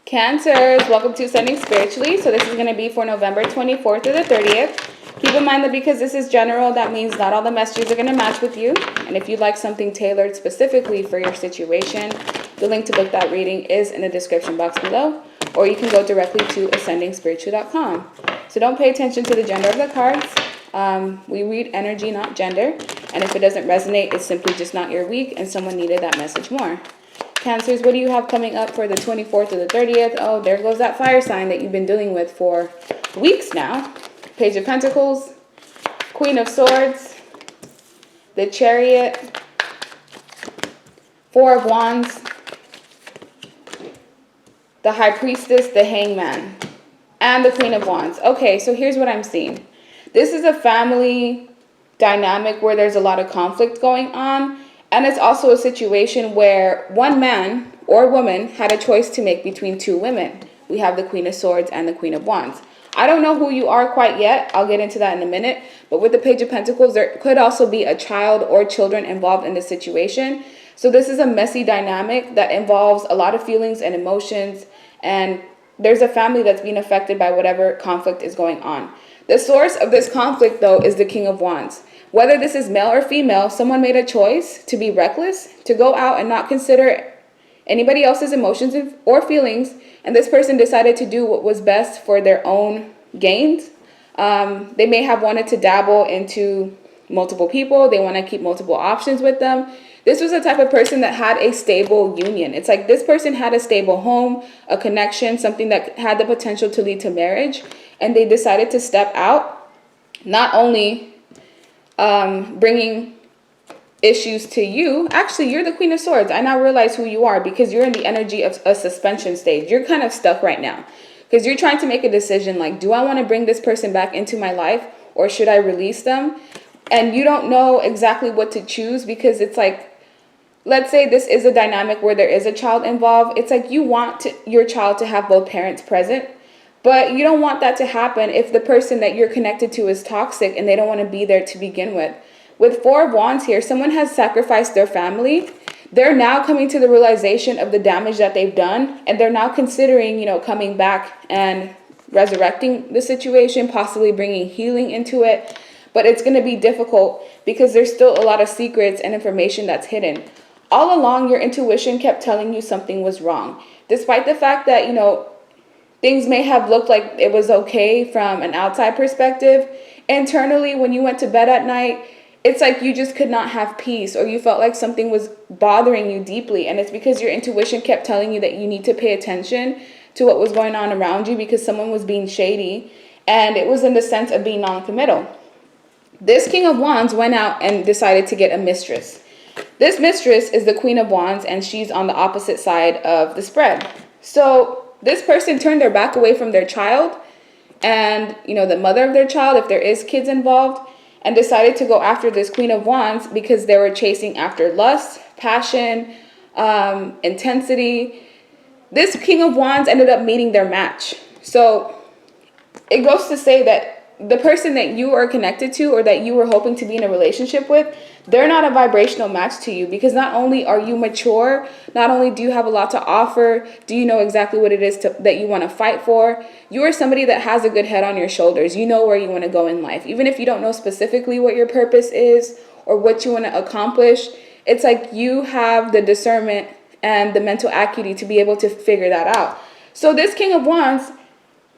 Cancers, welcome to Ascending Spiritually. So this is going to be for November 24th through the 30th. Keep in mind that because this is general, that means not all the messages are going to match with you. And if you'd like something tailored specifically for your situation, the link to book that reading is in the description box below. Or you can go directly to ascendingspiritually.com. So don't pay attention to the gender of the cards. We read energy, not gender. And if it doesn't resonate, it's simply just not your week and someone needed that message more. Cancers, what do you have coming up for the 24th to the 30th? Oh, there goes that fire sign that you've been dealing with for weeks now. Page of Pentacles, Queen of Swords, the Chariot, Four of Wands, the High Priestess, the Hangman, and the Queen of Wands. Okay, so here's what I'm seeing. This is a family dynamic where there's a lot of conflict going on. And it's also a situation where one man or woman had a choice to make between two women. We have the Queen of Swords and the Queen of Wands. I don't know who you are quite yet. I'll get into that in a minute. But with the Page of Pentacles, there could also be a child or children involved in this situation. So this is a messy dynamic that involves a lot of feelings and emotions. And there's a family that's being affected by whatever conflict is going on. The source of this conflict, though, is the King of Wands. Whether this is male or female, someone made a choice to be reckless, to go out and not consider anybody else's emotions or feelings, and this person decided to do what was best for their own gains. They may have wanted to dabble into multiple people. They want to keep multiple options with them. This was the type of person that had a stable union. It's like this person had a stable home, a connection, something that had the potential to lead to marriage, and they decided to step out, not only bringing issues to you. Actually, you're the Queen of Swords. I now realize who you are because you're in the energy of a suspension stage. You're kind of stuck right now because you're trying to make a decision like, do I want to bring this person back into my life or should I release them? And you don't know exactly what to choose because it's like, let's say this is a dynamic where there is a child involved. It's like you want your child to have both parents present. But you don't want that to happen if the person that you're connected to is toxic and they don't want to be there to begin with. With Four of Wands here, someone has sacrificed their family. They're now coming to the realization of the damage that they've done. And they're now considering, coming back and resurrecting the situation, possibly bringing healing into it. But it's going to be difficult because there's still a lot of secrets and information that's hidden. All along, your intuition kept telling you something was wrong. Despite the fact that, things may have looked like it was okay from an outside perspective. Internally, when you went to bed at night, it's like you just could not have peace or you felt like something was bothering you deeply. And it's because your intuition kept telling you that you need to pay attention to what was going on around you because someone was being shady. And it was in the sense of being non-committal. This King of Wands went out and decided to get a mistress. This mistress is the Queen of Wands and she's on the opposite side of the spread. So this person turned their back away from their child and, the mother of their child, if there is kids involved, and decided to go after this Queen of Wands because they were chasing after lust, passion, intensity. This King of Wands ended up meeting their match. So it goes to say that the person that you are connected to or that you were hoping to be in a relationship with, they're not a vibrational match to you because not only are you mature, not only do you have a lot to offer, do you know exactly what it is that you want to fight for, you are somebody that has a good head on your shoulders. You know where you want to go in life. Even if you don't know specifically what your purpose is or what you want to accomplish, it's like you have the discernment and the mental acuity to be able to figure that out. So this King of Wands,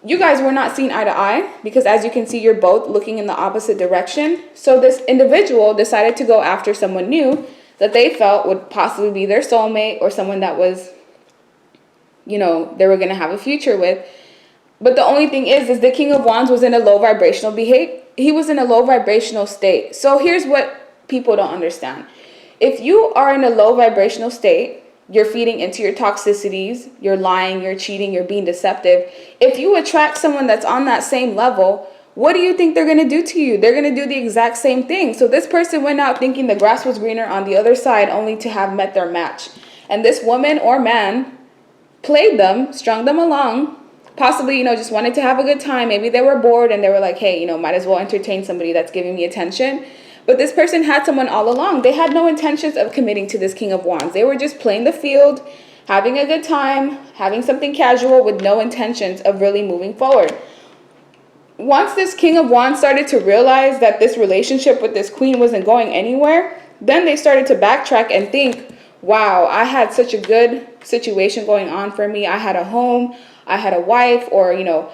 you guys were not seen eye to eye because as you can see, you're both looking in the opposite direction. So this individual decided to go after someone new that they felt would possibly be their soulmate or someone that was, they were going to have a future with. But the only thing is the King of Wands was in a low vibrational he was in a low vibrational state. So here's what people don't understand. If you are in a low vibrational state, you're feeding into your toxicities, you're lying, you're cheating, you're being deceptive. If you attract someone that's on that same level, what do you think they're going to do to you? They're going to do the exact same thing. So this person went out thinking the grass was greener on the other side only to have met their match. And this woman or man played them, strung them along, possibly, just wanted to have a good time. Maybe they were bored and they were like, hey, might as well entertain somebody that's giving me attention. But this person had someone all along. They had no intentions of committing to this King of Wands. They were just playing the field, having a good time, having something casual with no intentions of really moving forward. Once this King of Wands started to realize that this relationship with this Queen wasn't going anywhere, then they started to backtrack and think, wow, I had such a good situation going on for me. I had a home, I had a wife, or, you know,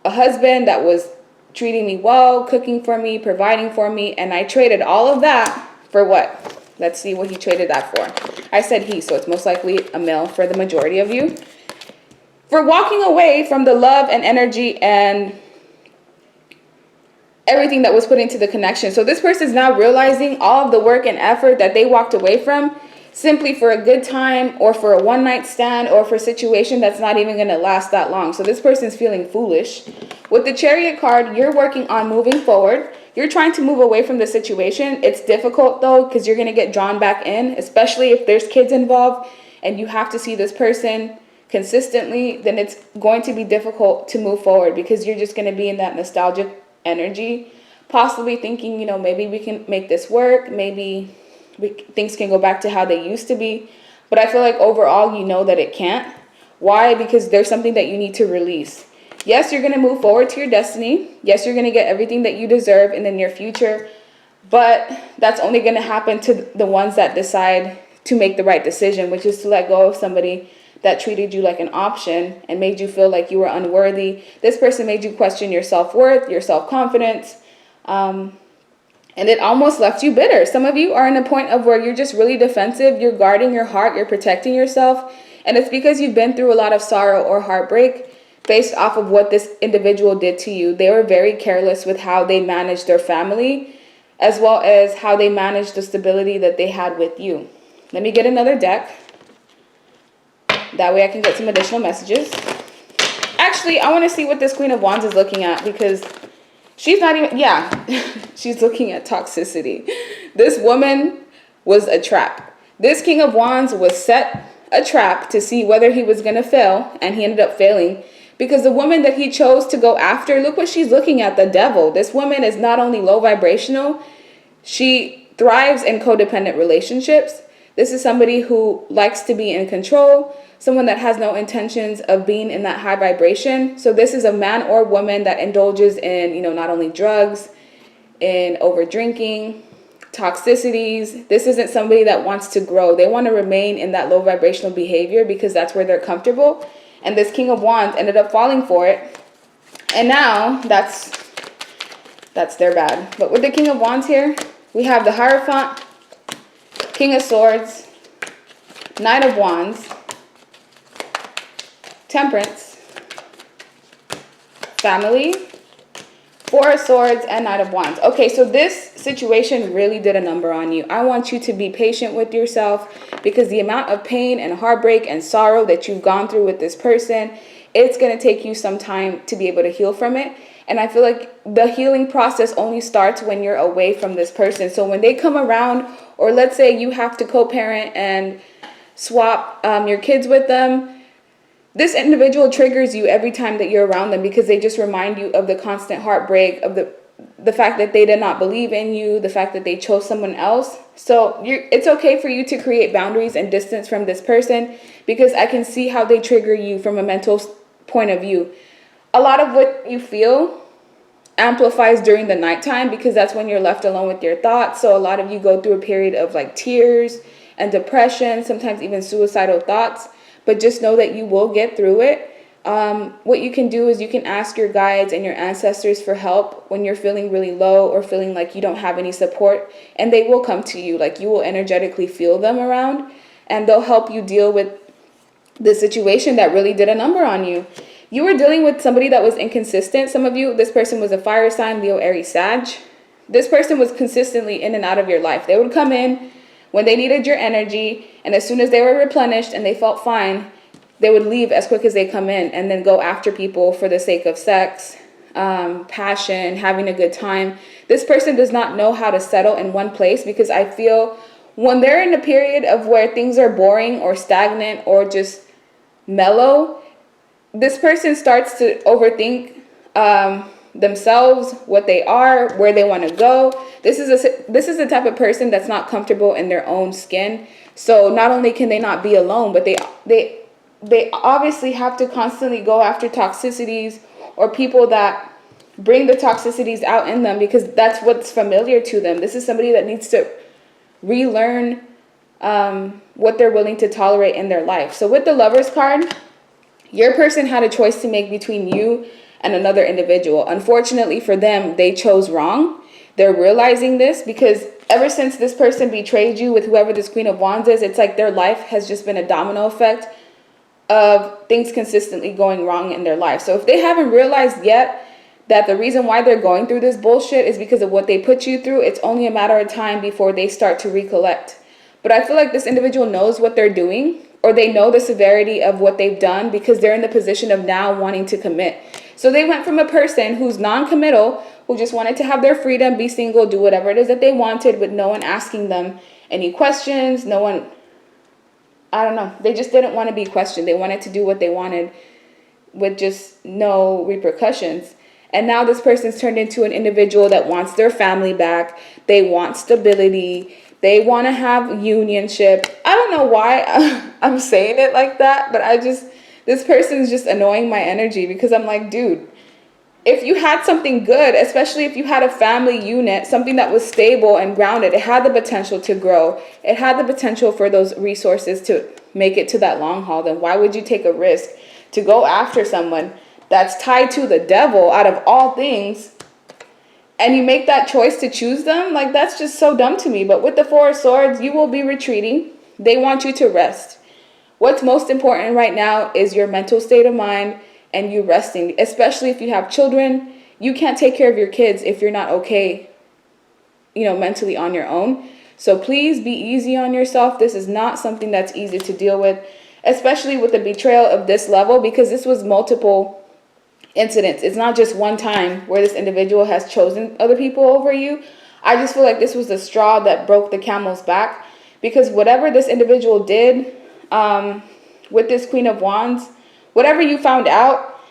a husband that was treating me well, cooking for me, providing for me, and I traded all of that for what? Let's see what he traded that for. I said he, so it's most likely a male for the majority of you. For walking away from the love and energy and everything that was put into the connection. So this person is now realizing all of the work and effort that they walked away from simply for a good time, or for a one-night stand, or for a situation that's not even going to last that long. So this person's feeling foolish. With the Chariot card, you're working on moving forward. You're trying to move away from the situation. It's difficult though, because you're going to get drawn back in, especially if there's kids involved and you have to see this person consistently. Then it's going to be difficult to move forward, because you're just going to be in that nostalgic energy, possibly thinking, you know, maybe we can make this work, maybe things can go back to how they used to be. But I feel like overall, you know that it can't. Why? Because there's something that you need to release. Yes, you're going to move forward to your destiny. Yes, you're going to get everything that you deserve in the near future, but that's only going to happen to the ones that decide to make the right decision, which is to let go of somebody that treated you like an option and made you feel like you were unworthy. This person made you question your self-worth, your self-confidence, and it almost left you bitter. Some of you are in a point of where you're just really defensive. You're guarding your heart. You're protecting yourself. And it's because you've been through a lot of sorrow or heartbreak based off of what this individual did to you. They were very careless with how they managed their family, as well as how they managed the stability that they had with you. Let me get another deck. That way I can get some additional messages. Actually, I want to see what this Queen of Wands is looking at, because she's not even, yeah, she's looking at toxicity. This woman was a trap. This King of Wands was set a trap to see whether he was going to fail, and he ended up failing, because the woman that he chose to go after, look what she's looking at, the devil. This woman is not only low vibrational, she thrives in codependent relationships. This is somebody who likes to be in control, someone that has no intentions of being in that high vibration. So this is a man or woman that indulges in, you know, not only drugs, in over drinking, toxicities. This isn't somebody that wants to grow. They want to remain in that low vibrational behavior because that's where they're comfortable. And this King of Wands ended up falling for it. And now that's their bad. But with the King of Wands here, we have the Hierophant, King of Swords, Knight of Wands, Temperance, Family, Four of Swords, and Knight of Wands. Okay, so this situation really did a number on you. I want you to be patient with yourself, because the amount of pain and heartbreak and sorrow that you've gone through with this person, it's going to take you some time to be able to heal from it. And I feel like the healing process only starts when you're away from this person. So when they come around, or let's say you have to co-parent and swap your kids with them, this individual triggers you every time that you're around them, because they just remind you of the constant heartbreak, of the fact that they did not believe in you, the fact that they chose someone else. So it's okay for you to create boundaries and distance from this person, because I can see how they trigger you from a mental point of view. A lot of what you feel amplifies during the nighttime, because that's when you're left alone with your thoughts. So a lot of you go through a period of like tears and depression, sometimes even suicidal thoughts. But just know that you will get through it. What you can do is you can ask your guides and your ancestors for help when you're feeling really low or feeling like you don't have any support, and they will come to you. Like, you will energetically feel them around, and they'll help you deal with the situation that really did a number on you. You were dealing with somebody that was inconsistent. Some of you, this person was a fire sign, Leo, Aries, Sag. This person was consistently in and out of your life. They would come in when they needed your energy, and as soon as they were replenished and they felt fine, they would leave as quick as they come in, and then go after people for the sake of sex, passion, having a good time. This person does not know how to settle in one place, because I feel when they're in a period of where things are boring or stagnant or just mellow, this person starts to overthink themselves, what they are, where they want to go. This is the type of person that's not comfortable in their own skin. So not only can they not be alone, but they obviously have to constantly go after toxicities or people that bring the toxicities out in them, because that's what's familiar to them. This is somebody that needs to relearn what they're willing to tolerate in their life. So with the Lovers card, your person had a choice to make between you and another individual. Unfortunately for them, they chose wrong. They're realizing this because ever since this person betrayed you with whoever this Queen of Wands is, it's like their life has just been a domino effect of things consistently going wrong in their life. So if they haven't realized yet that the reason why they're going through this bullshit is because of what they put you through, it's only a matter of time before they start to recollect. But I feel like this individual knows what they're doing, or they know the severity of what they've done, because they're in the position of now wanting to commit. So they went from a person who's non-committal, who just wanted to have their freedom, be single, do whatever it is that they wanted, with no one asking them any questions, no one, I don't know, they just didn't want to be questioned. They wanted to do what they wanted with just no repercussions. And now this person's turned into an individual that wants their family back. They want stability. They want to have unionship. I don't know why I'm saying it like that, but this person's just annoying my energy, because I'm like, dude, if you had something good, especially if you had a family unit, something that was stable and grounded, it had the potential to grow. It had the potential for those resources to make it to that long haul. Then why would you take a risk to go after someone that's tied to the devil out of all things, and you make that choice to choose them? Like, that's just so dumb to me. But with the Four of Swords, you will be retreating. They want you to rest. What's most important right now is your mental state of mind and you resting, especially if you have children. You can't take care of your kids if you're not okay, mentally on your own. So please be easy on yourself. This is not something that's easy to deal with, especially with the betrayal of this level, because this was multiple incidents. It's not just one time where this individual has chosen other people over you. I just feel like this was the straw that broke the camel's back, because whatever this individual did with this Queen of Wands, whatever you found out,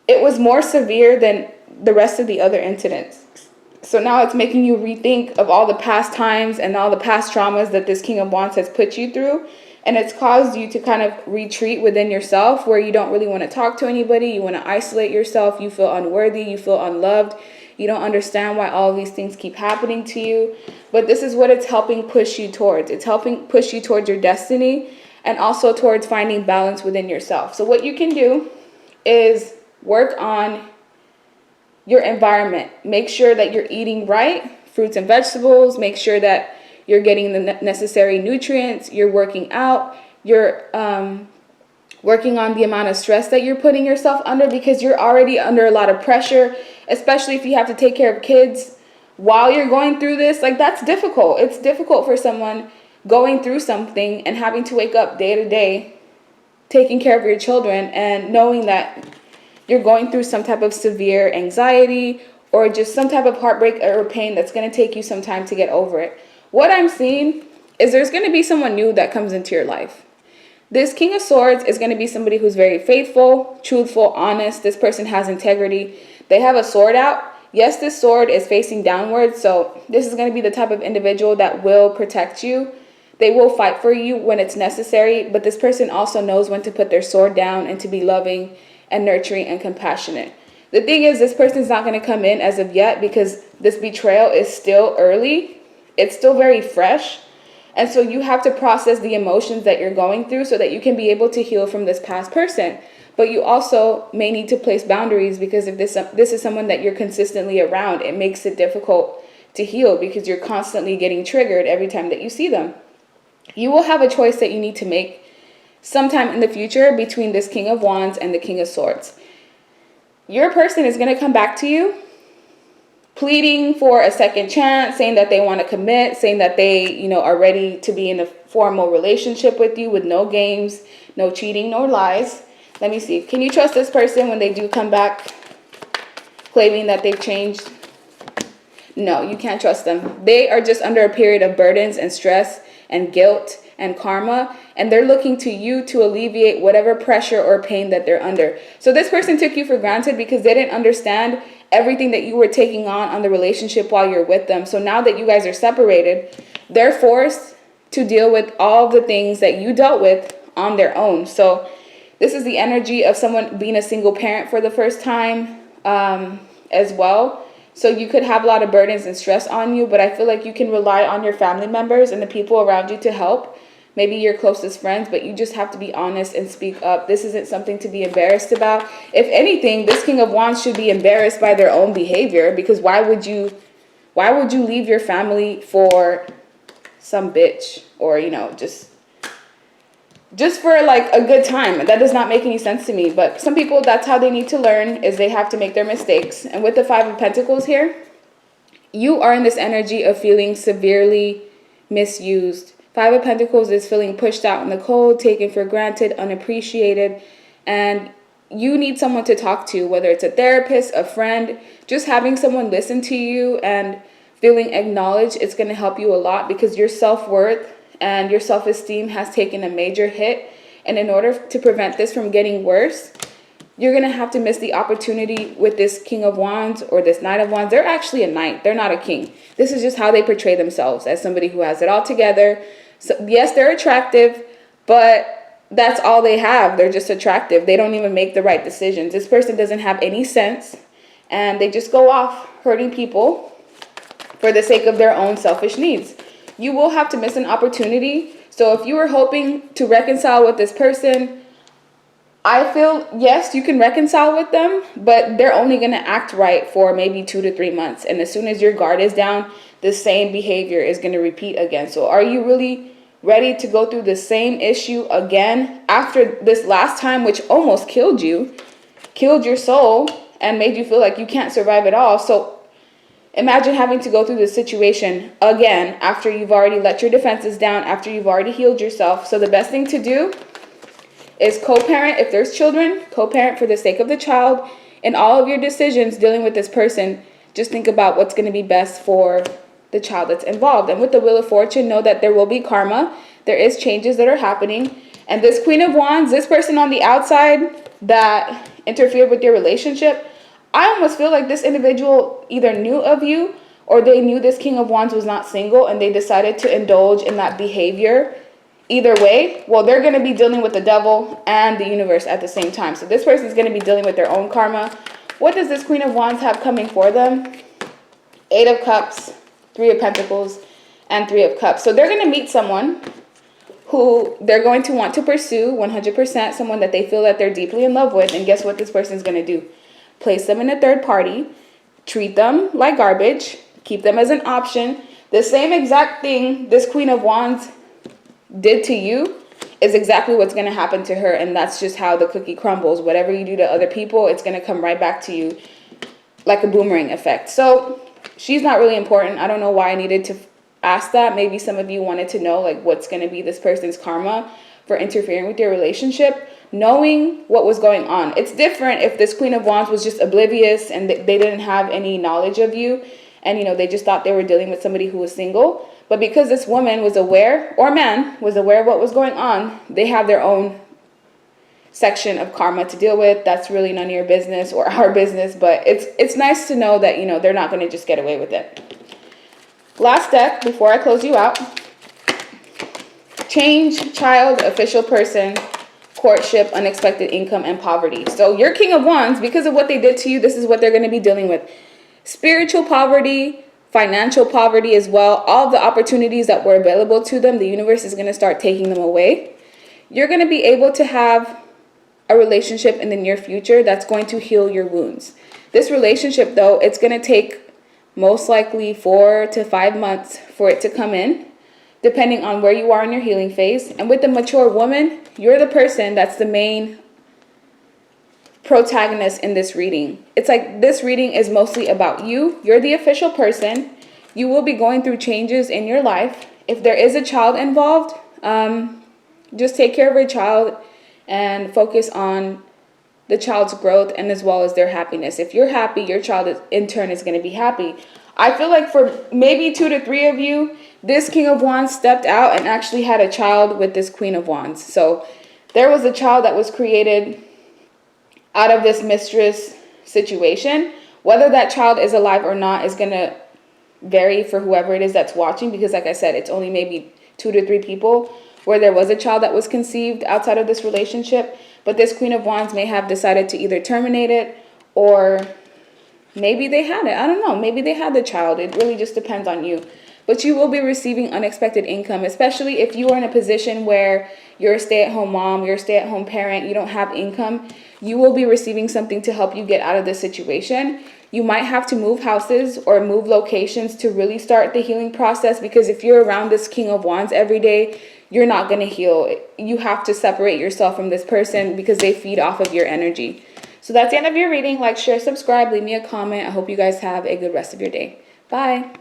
it was more severe than the rest of the other incidents. So now it's making you rethink of all the past times and all the past traumas that this King of Wands has put you through. And it's caused you to kind of retreat within yourself, where you don't really want to talk to anybody. You want to isolate yourself. You feel unworthy. You feel unloved. You don't understand why all of these things keep happening to you. But this is what it's helping push you towards. It's helping push you towards your destiny, and also towards finding balance within yourself. So what you can do is work on your environment. Make sure that you're eating right, fruits and vegetables. Make sure that you're getting the necessary nutrients. You're working out. You're working on the amount of stress that you're putting yourself under, because you're already under a lot of pressure, especially if you have to take care of kids while you're going through this. Like, that's difficult. It's difficult for someone going through something and having to wake up day to day, taking care of your children, and knowing that you're going through some type of severe anxiety or just some type of heartbreak or pain that's going to take you some time to get over it. What I'm seeing is there's going to be someone new that comes into your life. This King of Swords is going to be somebody who's very faithful, truthful, honest. This person has integrity. They have a sword out. Yes, this sword is facing downwards, so this is going to be the type of individual that will protect you. They will fight for you when it's necessary, but this person also knows when to put their sword down and to be loving and nurturing and compassionate. The thing is, this person's not going to come in as of yet, because this betrayal is still early. It's still very fresh. And so you have to process the emotions that you're going through so that you can be able to heal from this past person. But you also may need to place boundaries, because if this is someone that you're consistently around, it makes it difficult to heal, because you're constantly getting triggered every time that you see them. You will have a choice that you need to make sometime in the future between this King of Wands and the King of Swords. Your person is going to come back to you pleading for a second chance, saying that they want to commit, saying that they, are ready to be in a formal relationship with you with no games, no cheating, no lies. Let me see. Can you trust this person when they do come back claiming that they've changed? No, you can't trust them. They are just under a period of burdens and stress and guilt and karma, and they're looking to you to alleviate whatever pressure or pain that they're under. So this person took you for granted because they didn't understand everything that you were taking on the relationship while you're with them. So now that you guys are separated, they're forced to deal with all the things that you dealt with on their own. So this is the energy of someone being a single parent for the first time as well. So you could have a lot of burdens and stress on you, but I feel like you can rely on your family members and the people around you to help. Maybe your closest friends, but you just have to be honest and speak up. This isn't something to be embarrassed about. If anything, this King of Wands should be embarrassed by their own behavior, because why would you leave your family for some bitch, or, you know, just for like a good time? That does not make any sense to me. But some people, that's how they need to learn, is they have to make their mistakes. And with the Five of Pentacles here, you are in this energy of feeling severely misused. Five of Pentacles is feeling pushed out in the cold, taken for granted, unappreciated, and you need someone to talk to, whether it's a therapist, a friend. Just having someone listen to you and feeling acknowledged, it's going to help you a lot, because your self-worth and your self-esteem has taken a major hit. And in order to prevent this from getting worse, you're going to have to miss the opportunity with this King of Wands or this Knight of Wands. They're actually a knight. They're not a king. This is just how they portray themselves, as somebody who has it all together. So yes, they're attractive, but that's all they have. They're just attractive. They don't even make the right decisions. This person doesn't have any sense, and they just go off hurting people for the sake of their own selfish needs. You will have to miss an opportunity. So if you were hoping to reconcile with this person, I feel, yes, you can reconcile with them, but they're only going to act right for maybe 2 to 3 months. And as soon as your guard is down, the same behavior is going to repeat again. So are you really ready to go through the same issue again after this last time, which almost killed you, killed your soul, and made you feel like you can't survive at all? So imagine having to go through this situation again after you've already let your defenses down, after you've already healed yourself. So the best thing to do is co-parent. If there's children, co-parent for the sake of the child. In all of your decisions dealing with this person, just think about what's going to be best for the child that's involved. And with the Wheel of Fortune, know that there will be karma. There is changes that are happening. And this Queen of Wands, this person on the outside that interfered with your relationship, I almost feel like this individual either knew of you, or they knew this King of Wands was not single and they decided to indulge in that behavior. Either way, well, they're going to be dealing with the devil and the universe at the same time. So this person is going to be dealing with their own karma. What does this Queen of Wands have coming for them? 8 of Cups, 3 of Pentacles, and 3 of Cups. So they're going to meet someone who they're going to want to pursue 100%, someone that they feel that they're deeply in love with. And guess what this person is going to do? Place them in a third party, treat them like garbage, keep them as an option. The same exact thing this Queen of Wands did to you is exactly what's going to happen to her. And that's just how the cookie crumbles. Whatever you do to other people, it's going to come right back to you like a boomerang effect. So she's not really important. I don't know why I needed to ask that. Maybe some of you wanted to know like what's going to be this person's karma for interfering with your relationship. Knowing what was going on. It's different if this Queen of Wands was just oblivious and they didn't have any knowledge of you, and, you know, they just thought they were dealing with somebody who was single. But because this woman was aware, or man was aware of what was going on, they have their own section of karma to deal with. That's really none of your business or our business, but it's nice to know that, you know, they're not going to just get away with it. Last deck before I close you out. Change, child, official person, courtship, unexpected income, and poverty. So your King of Wands, because of what they did to you, this is what they're going to be dealing with. Spiritual poverty, financial poverty as well. All of the opportunities that were available to them, the universe is going to start taking them away. You're going to be able to have a relationship in the near future that's going to heal your wounds. This relationship, though, it's going to take most likely 4 to 5 months for it to come in, depending on where you are in your healing phase. And with the mature woman, you're the person that's the main protagonist in this reading. It's like this reading is mostly about you. You're the official person. You will be going through changes in your life. If there is a child involved, just take care of your child and focus on the child's growth and as well as their happiness. If you're happy, your child in turn is going to be happy. I feel like for maybe 2 to 3 of you, this King of Wands stepped out and actually had a child with this Queen of Wands. So there was a child that was created out of this mistress situation. Whether that child is alive or not is going to vary for whoever it is that's watching, because like I said, it's only maybe 2 to 3 people where there was a child that was conceived outside of this relationship. But this Queen of Wands may have decided to either terminate it, or maybe they had it. I don't know. Maybe they had the child. It really just depends on you. But you will be receiving unexpected income, especially if you are in a position where you're a stay-at-home mom, you're a stay-at-home parent, you don't have income. You will be receiving something to help you get out of this situation. You might have to move houses or move locations to really start the healing process, because if you're around this King of Wands every day, you're not going to heal. You have to separate yourself from this person because they feed off of your energy. So that's the end of your reading. Like, share, subscribe, leave me a comment. I hope you guys have a good rest of your day. Bye.